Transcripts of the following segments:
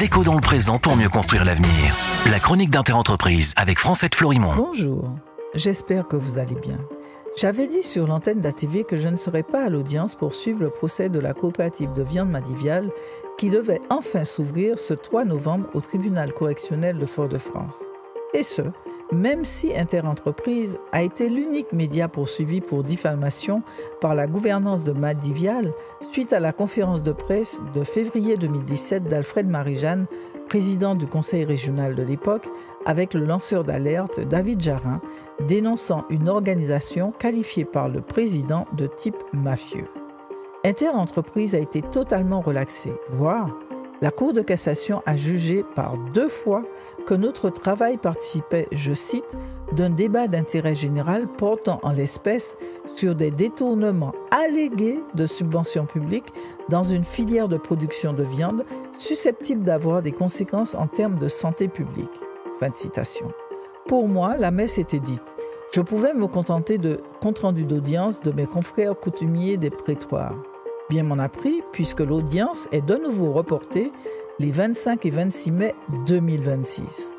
Déco dans le présent pour mieux construire l'avenir. La chronique d'Interentreprise avec Francette Florimond. Bonjour, j'espère que vous allez bien. J'avais dit sur l'antenne d'ATV que je ne serais pas à l'audience pour suivre le procès de la coopérative de viande Madivial qui devait enfin s'ouvrir ce 3 novembre au tribunal correctionnel de Fort-de-France. Et ce, même si Interentreprise a été l'unique média poursuivi pour diffamation par la gouvernance de Madivial suite à la conférence de presse de février 2017 d'Alfred Marie-Jeanne, président du conseil régional de l'époque, avec le lanceur d'alerte David Jarin, dénonçant une organisation qualifiée par le président de type mafieux. Interentreprise a été totalement relaxée, voire la Cour de cassation a jugé par 2 fois que notre travail participait, je cite, d'un débat d'intérêt général portant en l'espèce sur des détournements allégués de subventions publiques dans une filière de production de viande susceptible d'avoir des conséquences en termes de santé publique. Fin de citation. Pour moi, la messe était dite. Je pouvais me contenter de compte-rendu d'audience de mes confrères coutumiers des prétoires. Bien m'en a pris, puisque l'audience est de nouveau reportée les 25 et 26 mai 2026.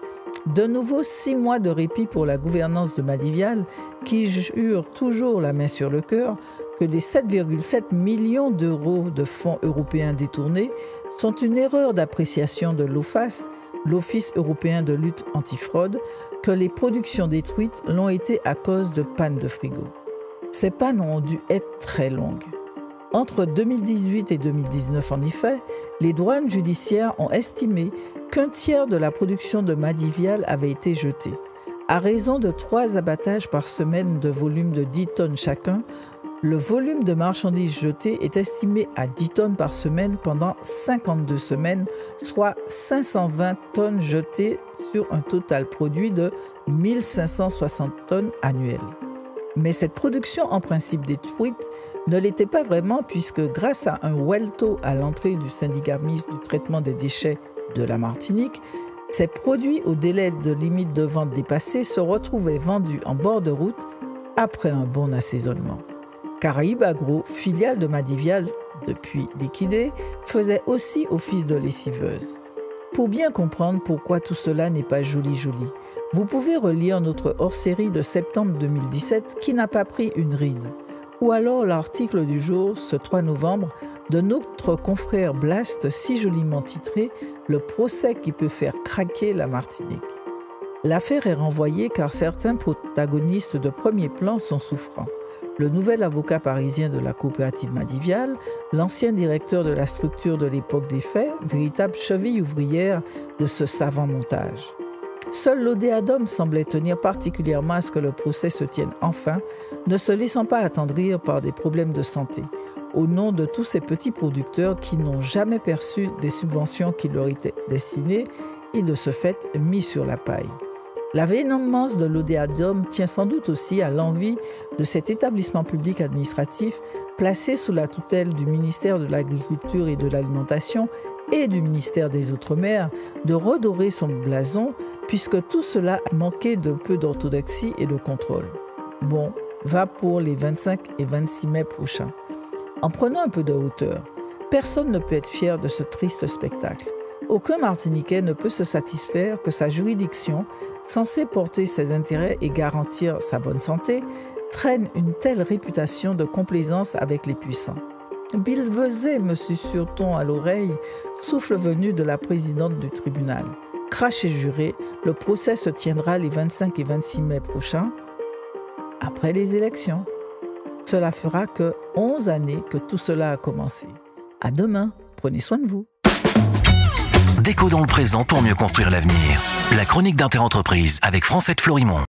De nouveau 6 mois de répit pour la gouvernance de Madivial, qui jure toujours la main sur le cœur que les 7,7 millions d'euros de fonds européens détournés sont une erreur d'appréciation de l'OFAS, l'Office européen de lutte antifraude, que les productions détruites l'ont été à cause de pannes de frigo. Ces pannes ont dû être très longues. Entre 2018 et 2019, en effet, les douanes judiciaires ont estimé qu'un tiers de la production de Madivial avait été jeté. À raison de 3 abattages par semaine de volume de 10 tonnes chacun, le volume de marchandises jetées est estimé à 10 tonnes par semaine pendant 52 semaines, soit 520 tonnes jetées sur un total produit de 1560 tonnes annuelles. Mais cette production en principe détruite ne l'était pas vraiment puisque grâce à un welto à l'entrée du syndicat mixte du traitement des déchets de la Martinique, ces produits au délai de limite de vente dépassé se retrouvaient vendus en bord de route après un bon assaisonnement. Caraïbes Agro, filiale de Madivial depuis liquidée, faisait aussi office de lessiveuse. Pour bien comprendre pourquoi tout cela n'est pas joli, vous pouvez relire notre hors-série de septembre 2017 qui n'a pas pris une ride. Ou alors l'article du jour, ce 3 novembre, de notre confrère Blast, si joliment titré « Le procès qui peut faire craquer la Martinique ». L'affaire est renvoyée car certains protagonistes de premier plan sont souffrants. Le nouvel avocat parisien de la coopérative Madivial, l'ancien directeur de la structure de l'époque des faits, véritable cheville ouvrière de ce savant montage. Seul l'Odéadom semblait tenir particulièrement à ce que le procès se tienne enfin, ne se laissant pas attendrir par des problèmes de santé, au nom de tous ces petits producteurs qui n'ont jamais perçu des subventions qui leur étaient destinées et de ce fait mis sur la paille. La véhémence de l'Odéadom tient sans doute aussi à l'envie de cet établissement public administratif placé sous la tutelle du ministère de l'Agriculture et de l'Alimentation et du ministère des Outre-mer de redorer son blason puisque tout cela manquait d'un peu d'orthodoxie et de contrôle. Bon, va pour les 25 et 26 mai prochains. En prenant un peu de hauteur, personne ne peut être fier de ce triste spectacle. Aucun Martiniquais ne peut se satisfaire que sa juridiction, censée porter ses intérêts et garantir sa bonne santé, traîne une telle réputation de complaisance avec les puissants. Billevesé, me susurre-t-on à l'oreille, souffle venu de la présidente du tribunal. Crache et juré, le procès se tiendra les 25 et 26 mai prochains, après les élections. Cela fera que 11 années que tout cela a commencé. À demain, prenez soin de vous. Déco dans le présent pour mieux construire l'avenir. La chronique d'Interentreprise avec Francette Florimond.